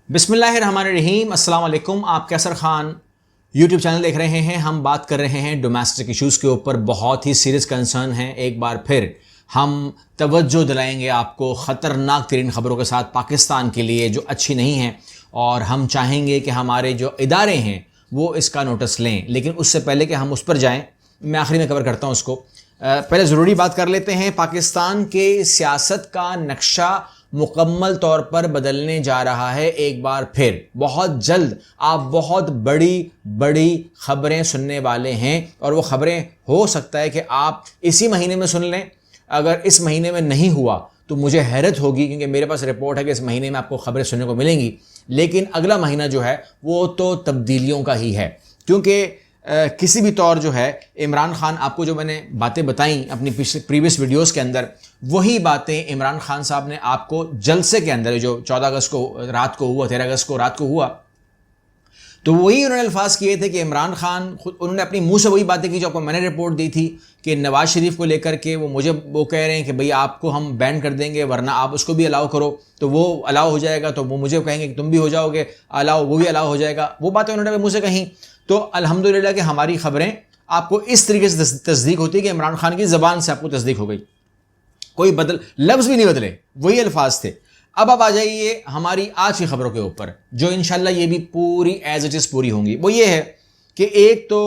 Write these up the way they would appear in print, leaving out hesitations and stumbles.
बिस्मिल्लाहिर्रहमानिर्रहीम, अस्सलाम वालेकुम। आप कैसर खान यूट्यूब चैनल देख रहे हैं। हम बात कर रहे हैं डोमेस्टिक इश्यूज़ के ऊपर। बहुत ही सीरियस कंसर्न है। एक बार फिर हम तवज्जो दिलाएंगे आपको ख़तरनाक तरीन ख़बरों के साथ पाकिस्तान के लिए जो अच्छी नहीं हैं, और हम चाहेंगे कि हमारे जो इदारे हैं वो इसका नोटिस लें। लेकिन उससे पहले कि हम उस पर जाएँ, मैं आखिरी में कवर करता हूँ उसको। पहले ज़रूरी बात कर लेते हैं। पाकिस्तान के सियासत का नक्शा मुकम्मल तौर पर बदलने जा रहा है। एक बार फिर बहुत जल्द आप बहुत बड़ी बड़ी खबरें सुनने वाले हैं, और वो खबरें हो सकता है कि आप इसी महीने में सुन लें। अगर इस महीने में नहीं हुआ तो मुझे हैरत होगी, क्योंकि मेरे पास रिपोर्ट है कि इस महीने में आपको खबरें सुनने को मिलेंगी। लेकिन अगला महीना जो है वो तो तब्दीलियों का ही है, क्योंकि किसी भी तौर जो है इमरान खान, आपको जो मैंने बातें बताई अपनी प्रीवियस वीडियोस के अंदर, वही बातें इमरान खान साहब ने आपको जलसे के अंदर, जो 14 अगस्त को रात को हुआ, 13 अगस्त को रात को हुआ, तो वही उन्होंने अल्फाज किए थे कि इमरान खान खुद, उन्होंने अपनी मुंह से वही बातें की जो आपको मैंने रिपोर्ट दी थी कि नवाज शरीफ को लेकर के वो कह रहे हैं कि भाई आपको हम बैन कर देंगे, वरना आप उसको भी अलाउ करो, तो वो अलाउ हो जाएगा, तो वो मुझे कहेंगे कि तुम भी हो जाओगे अलाउ, वो भी अलाउ हो जाएगा। वो बातें उन्होंने मुंह से कहीं। तो अल्हम्दुलिल्लाह कि हमारी खबरें आपको इस तरीके से तस्दीक होती है कि इमरान खान की ज़बान से आपको तस्दीक हो गई, कोई लफ्ज़ भी नहीं बदले, वही अल्फाज थे। अब आ जाइए हमारी आज की खबरों के ऊपर, जो इंशाल्लाह ये भी पूरी एज इट इज़ पूरी होंगी। वो ये है कि एक तो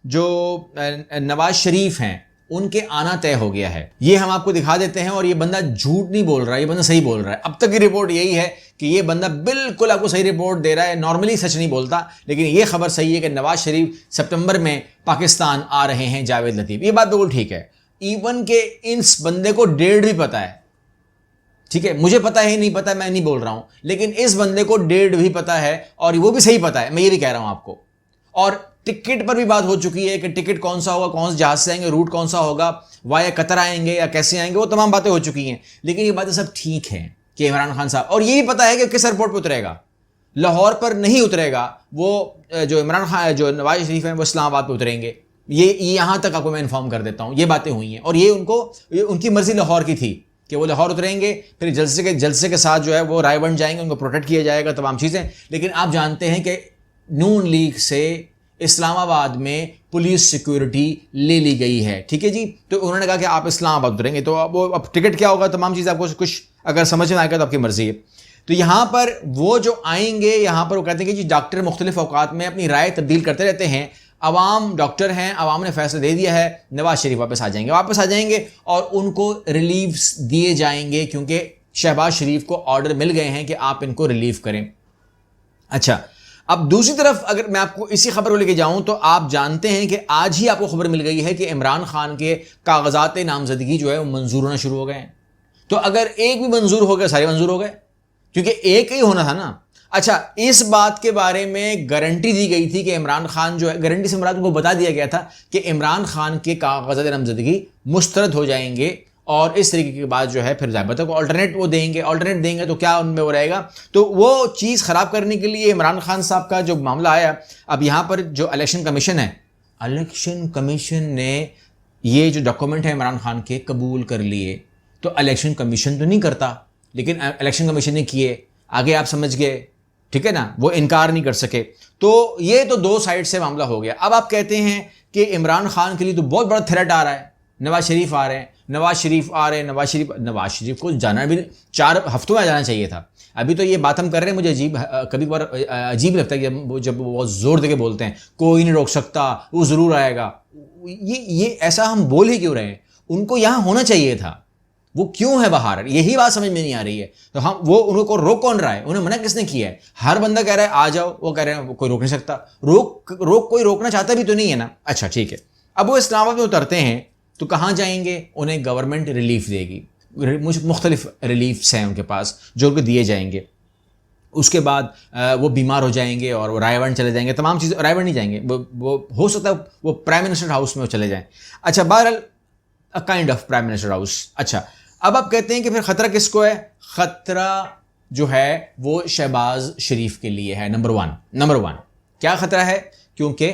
जो नवाज शरीफ हैं उनके आना तय हो गया है, ये हम आपको दिखा देते हैं। और ये बंदा झूठ नहीं बोल रहा है, ये बंदा सही बोल रहा है। अब तक की रिपोर्ट यही है कि ये बंदा बिल्कुल आपको सही रिपोर्ट दे रहा है। नॉर्मली सच नहीं बोलता, लेकिन ये खबर सही है कि नवाज शरीफ सितंबर में पाकिस्तान आ रहे हैं। जावेद लतीफ़, ये बात बिल्कुल ठीक है। इवन के इस बंदे को डेट भी पता है, ठीक है। मुझे पता है नहीं पता, मैं नहीं बोल रहा हूं, लेकिन इस बंदे को डेट भी पता है, और वो भी सही पता है, मैं ये भी कह रहा हूं आपको। और टिकट पर भी बात हो चुकी है कि टिकट कौन सा होगा, कौन से जहाज से आएंगे, रूट कौन सा होगा, वाया कतर आएंगे या कैसे आएंगे, वो तमाम बातें हो चुकी हैं। लेकिन ये बातें सब ठीक हैं कि इमरान खान साहब, और ये भी पता है कि किस एयरपोर्ट पर उतरेगा। लाहौर पर नहीं उतरेगा वो, जो इमरान खान, जो नवाज शरीफ हैं, वो इस्लामाबाद पर उतरेंगे। ये यहां तक आपको मैं इन्फॉर्म कर देता हूं, ये बातें हुई हैं। और ये उनकी मर्जी लाहौर की थी कि वो लाहौर उतरेंगे, फिर जलसे के साथ जो है वो रायबंद जाएंगे, उनको प्रोटेक्ट किया जाएगा, तमाम चीज़ें। लेकिन आप जानते हैं कि नून लीग से इस्लामाबाद में पुलिस सिक्योरिटी ले ली गई है, ठीक है जी। तो उन्होंने कहा कि आप इस्लामाबाद उतरेंगे, तो अब टिकट क्या होगा, तमाम चीज़ें आपको कुछ अगर समझ में आएगा तो आपकी मर्जी है। तो यहाँ पर वो जो आएंगे, यहाँ पर वो कहते हैं कि जी डॉक्टर मुख्तलिफ औकात में अपनी राय तब्दील करते रहते हैं। अवाम डॉक्टर हैं, अवाम ने फैसला दे दिया है, नवाज शरीफ वापस आ जाएंगे और उनको रिलीव्स दिए जाएंगे, क्योंकि शहबाज शरीफ को ऑर्डर मिल गए हैं कि आप इनको रिलीव करें। अच्छा, अब दूसरी तरफ अगर मैं आपको इसी खबर को लेके जाऊं, तो आप जानते हैं कि आज ही आपको खबर मिल गई है कि इमरान खान के कागजात नामजदगी जो है वो मंजूर होना शुरू हो गए हैं। तो अगर एक भी मंजूर हो गया, सारे मंजूर हो गए, क्योंकि एक ही होना था ना। अच्छा, इस बात के बारे में गारंटी दी गई थी कि इमरान खान जो है, गारंटी से मुराद उनको बता दिया गया था कि इमरान खान के कागजात नामजदगी मुस्तरद हो जाएंगे, और इस तरीके की बात जो है फिर ज़ाबिता को ऑल्टरनेट देंगे तो क्या उनमें वो रहेगा। तो वो चीज़ ख़राब करने के लिए इमरान खान साहब का जो मामला आया, अब यहाँ पर जो इलेक्शन कमीशन है, इलेक्शन कमीशन ने ये जो डॉक्यूमेंट है इमरान खान के कबूल कर लिए। तो इलेक्शन कमीशन तो नहीं करता, लेकिन इलेक्शन कमीशन ने किए, आगे आप समझ गए, ठीक है ना, वो इनकार नहीं कर सके। तो ये तो दो साइड से मामला हो गया। अब आप कहते हैं कि इमरान खान के लिए तो बहुत बड़ा थ्रेट आ रहा है, नवाज शरीफ आ रहे हैं, नवाज शरीफ को जाना भी 4 हफ्तों में जाना चाहिए था। अभी तो ये बात हम कर रहे हैं, मुझे कभी बार अजीब लगता है कि जब वो बहुत जोर देके बोलते हैं कोई नहीं रोक सकता, वो ज़रूर आएगा। ये ऐसा हम बोल ही क्यों रहे हैं? उनको यहाँ होना चाहिए था, वो क्यों है बाहर, यही बात समझ में नहीं आ रही है। तो हम उनको रोक कौन रहा है, उन्हें मना किसने किया है? हर बंदा कह रहा है आ जाओ, वो कह रहे हैं कोई रोक नहीं सकता। कोई रोकना चाहता भी तो नहीं है ना। अच्छा ठीक है, अब वो इस्लामाबाद में उतरते हैं तो कहाँ जाएंगे? उन्हें गवर्नमेंट रिलीफ देगी, मुख्तलिफ रिलीफ्स हैं उनके पास जो उनको दिए जाएंगे। उसके बाद वो बीमार हो जाएंगे और वो रायबंद चले जाएंगे, तमाम चीज़ें। रायबंद नहीं जाएंगे, वो हो सकता है वो प्राइम मिनिस्टर हाउस में वो चले जाएं। अच्छा, बहरहाल a kind of prime minister house. अच्छा, अब आप कहते हैं कि फिर खतरा किसको है? खतरा जो है वो शहबाज शरीफ के लिए है। नंबर वन क्या खतरा है? क्योंकि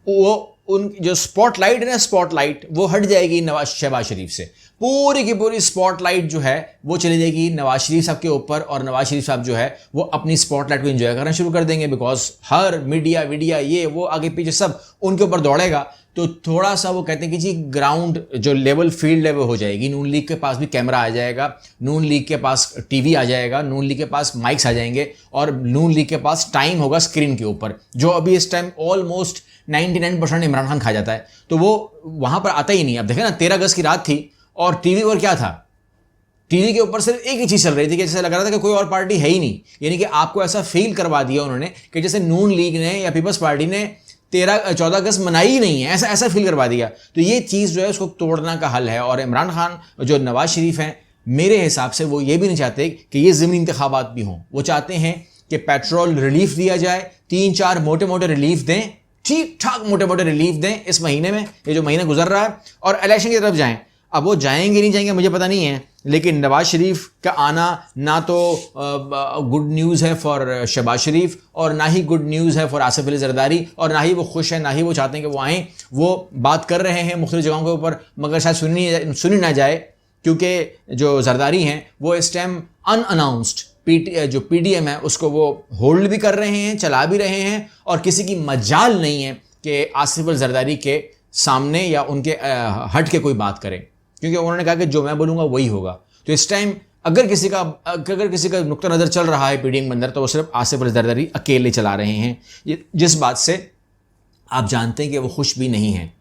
वो उन जो स्पॉटलाइट है ना, स्पॉटलाइट वो हट जाएगी शहबाज शरीफ से। पूरी की पूरी स्पॉटलाइट जो है वो चली जाएगी नवाज शरीफ साहब के ऊपर, और नवाज शरीफ साहब जो है वो अपनी स्पॉटलाइट को एंजॉय करना शुरू कर देंगे, बिकॉज हर मीडिया ये वो आगे पीछे सब उनके ऊपर दौड़ेगा। तो थोड़ा सा वो कहते हैं कि जी ग्राउंड जो लेवल फील्ड है वो हो जाएगी। नून लीग के पास भी कैमरा आ जाएगा, नून लीग के पास टीवी आ जाएगा, नून लीग के पास माइक्स आ जाएंगे, और नून लीग के पास टाइम होगा स्क्रीन के ऊपर, जो अभी इस टाइम ऑलमोस्ट 99% इमरान खान खा जाता है, तो वो वहां पर आता ही नहीं। अब देखें ना, 13 अगस्त की रात थी और टीवी पर क्या था, टीवी के ऊपर सिर्फ एक ही चीज चल रही थी कि जैसे लग रहा था कि कोई और पार्टी है ही नहीं। यानी कि आपको ऐसा फील करवा दिया उन्होंने कि जैसे नून लीग ने या पीपल्स पार्टी ने 14 अगस्त मनाई ही नहीं है, ऐसा फील करवा दिया। तो ये चीज़ जो है उसको तोड़ना का हल है। और इमरान खान जो नवाज शरीफ हैं, मेरे हिसाब से वो ये भी नहीं चाहते कि ये ज़मीनी इंतखाबात भी हों। वो चाहते हैं कि पेट्रोल रिलीफ दिया जाए, 3-4 मोटे मोटे रिलीफ दें, ठीक ठाक मोटे मोटे रिलीफ दें इस महीने में, ये जो महीना गुजर रहा है, और इलेक्शन की तरफ जाएं। अब वो जाएंगे नहीं जाएंगे मुझे पता नहीं है, लेकिन नवाज शरीफ का आना ना तो गुड न्यूज़ है फॉर शहबाज शरीफ, और ना ही गुड न्यूज़ है फॉर आसिफ अली जरदारी, और ना ही वो खुश है, ना ही वो चाहते हैं कि वो आएँ। वो बात कर रहे हैं मुख्तलिफ जगहों के ऊपर, मगर शायद सुनी ना जाए, क्योंकि जो जरदारी हैं वो इस टाइम अनअनाउंस्ड जो PDM है उसको वो होल्ड भी कर रहे हैं, चला भी रहे हैं, और किसी की मजाल नहीं है कि आसिफ अली जरदारी के सामने या उनके हट के कोई बात करें, क्योंकि उन्होंने कहा कि जो मैं बोलूँगा वही होगा। तो इस टाइम अगर किसी का नुक्ता नज़र चल रहा है PDM के अंदर, तो वो सिर्फ आसिफ अली जरदारी अकेले चला रहे हैं, जिस बात से आप जानते हैं कि वो खुश भी नहीं हैं।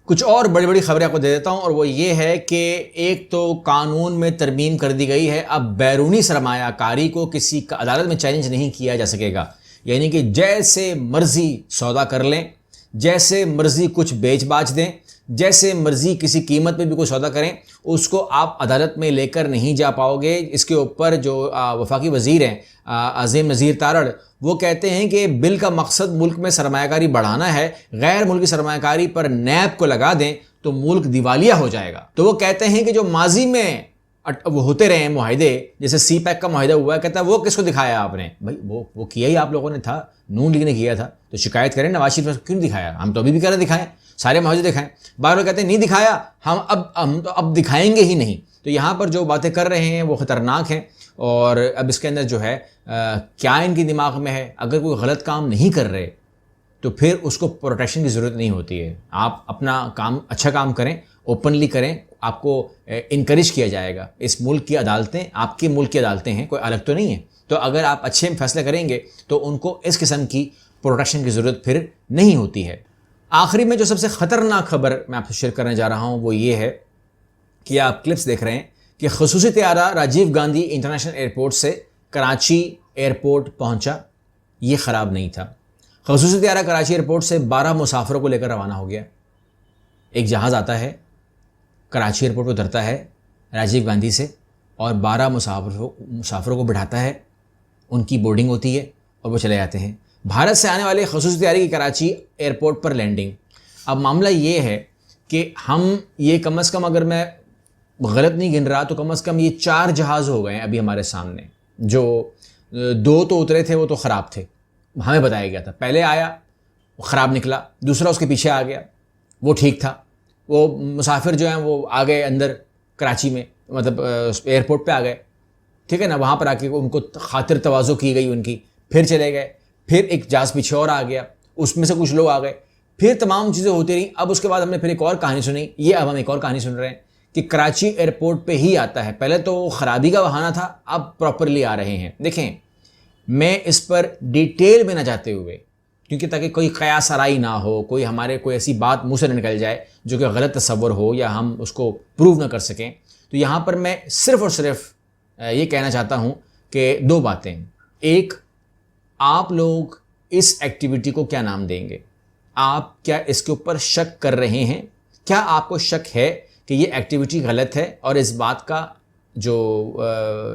कुछ और बड़ी बड़ी खबरें आपको दे देता हूं, और वो ये है कि एक तो कानून में तरमीम कर दी गई है, अब बैरूनी सरमायाकारी को किसी का अदालत में चैलेंज नहीं किया जा सकेगा। यानी कि जैसे मर्जी सौदा कर लें, जैसे मर्जी कुछ बेच बाच दें, जैसे मर्जी किसी कीमत पे भी कोई सौदा करें, उसको आप अदालत में लेकर नहीं जा पाओगे। इसके ऊपर जो वफाकी वज़ीर हैं अज़ीम नज़ीर तारड़, वो कहते हैं कि बिल का मकसद मुल्क में सरमायाकारी बढ़ाना है, गैर मुल्की सरमायाकारी पर नैब को लगा दें तो मुल्क दिवालिया हो जाएगा। तो वो कहते हैं कि जो माजी में वो होते रहे हैं मुआहदे, जैसे CPEC का मुआहदा हुआ है, कहता है वो किसको दिखाया आपने? भाई वो किया ही आप लोगों ने था, नून लीग ने किया था, तो शिकायत करें नवाज शरीफ ने क्यों दिखाया? हम तो अभी भी कह रहे दिखाएं, सारे मुआहदे दिखाएं। बार बार कहते हैं नहीं दिखाया, हम तो अब दिखाएंगे ही नहीं। तो यहाँ पर जो बातें कर रहे हैं वो ख़तरनाक हैं, और अब इसके अंदर जो है क्या इनके दिमाग में है, अगर कोई गलत काम नहीं कर रहे तो फिर उसको प्रोटेक्शन की ज़रूरत नहीं होती है। आप अपना काम अच्छा काम करें, ओपनली करें, आपको इनकरेज किया जाएगा। इस मुल्क की अदालतें आपके मुल्क की अदालतें हैं, कोई अलग तो नहीं है। तो अगर आप अच्छे फैसले करेंगे तो उनको इस किस्म की प्रोटेक्शन की ज़रूरत फिर नहीं होती है। आखिरी में जो सबसे ख़तरनाक खबर मैं आपसे शेयर करने जा रहा हूँ वो ये है कि आप क्लिप्स देख रहे हैं कि खसूसी तैयारा राजीव गांधी इंटरनेशनल एयरपोर्ट से कराची एयरपोर्ट पहुँचा। ये ख़राब नहीं था। खसूसी तैयारा कराची एयरपोर्ट से 12 मुसाफिरों को लेकर रवाना हो गया। एक जहाज़ आता है, कराची एयरपोर्ट पर उतरता है राजीव गांधी से, और 12 मुसाफिरों को बिठाता है, उनकी बोर्डिंग होती है और वो चले जाते हैं। भारत से आने वाले खसूसी तैयारी की कराची एयरपोर्ट पर लैंडिंग। अब मामला ये है कि हम ये कम से कम, अगर मैं गलत नहीं गिन रहा, तो कम से कम ये 4 जहाज़ हो गए हैं अभी हमारे सामने। जो 2 तो उतरे थे वो तो ख़राब थे, हमें बताया गया था। पहले आया वो ख़राब निकला, दूसरा उसके पीछे आ गया, वो ठीक था। वो मुसाफिर जो हैं वो आ गए अंदर कराची में, मतलब एयरपोर्ट पे आ गए, ठीक है ना। वहाँ पर आके उनको खातिर तवाज़ो की गई उनकी, फिर चले गए। फिर एक जहाज़ पीछे और आ गया, उसमें से कुछ लोग आ गए, फिर तमाम चीज़ें होती रही। अब उसके बाद हमने फिर एक और कहानी सुनी। ये अब हम एक और कहानी सुन रहे हैं कि कराची एयरपोर्ट पे ही आता है। पहले तो ख़राबी का बहाना था, अब प्रॉपरली आ रहे हैं। देखें, मैं इस पर डिटेल में ना जाते हुए, क्योंकि ताकि कोई क़यास आराई ना हो, कोई ऐसी बात मुँह से निकल जाए जो कि गलत तस्वर हो या हम उसको प्रूव ना कर सकें। तो यहाँ पर मैं सिर्फ़ और सिर्फ ये कहना चाहता हूँ कि 2 बातें। एक, आप लोग इस एक्टिविटी को क्या नाम देंगे? आप क्या इसके ऊपर शक कर रहे हैं? क्या आपको शक है कि ये एक्टिविटी गलत है और इस बात का जो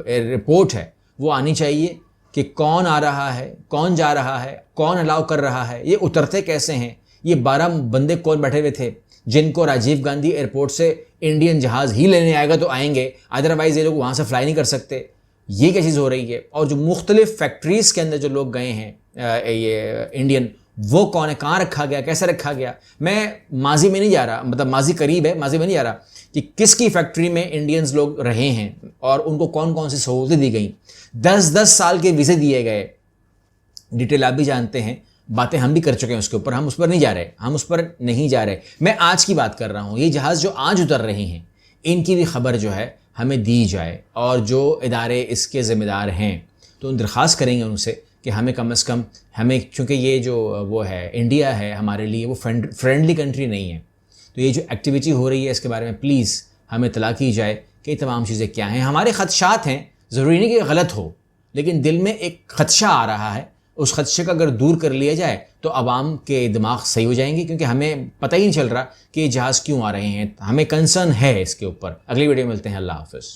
रिपोर्ट है वो आनी चाहिए कि कौन आ रहा है, कौन जा रहा है, कौन अलाउ कर रहा है, ये उतरते कैसे हैं, ये 12 बंदे कौन बैठे हुए थे जिनको राजीव गांधी एयरपोर्ट से इंडियन जहाज़ ही लेने आएगा तो आएंगे, अदरवाइज़ ये लोग वहाँ से फ्लाई नहीं कर सकते। ये क्या चीज़ हो रही है? और जो मुख्तलिफ फैक्ट्रीज़ के अंदर जो लोग गए हैं ये इंडियन, वो कौन है, कहाँ रखा गया, कैसे रखा गया। मैं माजी में नहीं जा रहा, मतलब माजी करीब है, माजी में नहीं जा रहा कि किसकी फैक्ट्री में इंडियंस लोग रहे हैं और उनको कौन कौन सी सहूलतें दी गई। 10-10 साल के वीज़े दिए गए, डिटेल आप भी जानते हैं, बातें हम भी कर चुके हैं उसके ऊपर, हम उस पर नहीं जा रहे। मैं आज की बात कर रहा हूँ। ये जहाज़ जो आज उतर रहे हैं, इनकी भी खबर जो है हमें दी जाए, और जो इदारे इसके ज़िम्मेदार हैं तो दरख्वास्त करेंगे उनसे कि हमें कम से कम, हमें चूँकि ये जो वो है इंडिया है हमारे लिए वो फ्रेंडली कंट्री नहीं है, तो ये जो एक्टिविटी हो रही है इसके बारे में प्लीज़ हमें इत्तला की जाए कि ये तमाम चीज़ें क्या हैं। हमारे ख़दशात हैं, ज़रूरी नहीं कि गलत हो, लेकिन दिल में एक ख़दशा आ रहा है, उस ख़दशे का अगर दूर कर लिया जाए तो आवाम के दिमाग सही हो जाएंगे, क्योंकि हमें पता ही नहीं चल रहा कि ये जहाज़ क्यों आ रहे हैं। हमें कंसर्न है इसके ऊपर। अगली वीडियो में मिलते हैं। अल्लाह हाफ़िज़।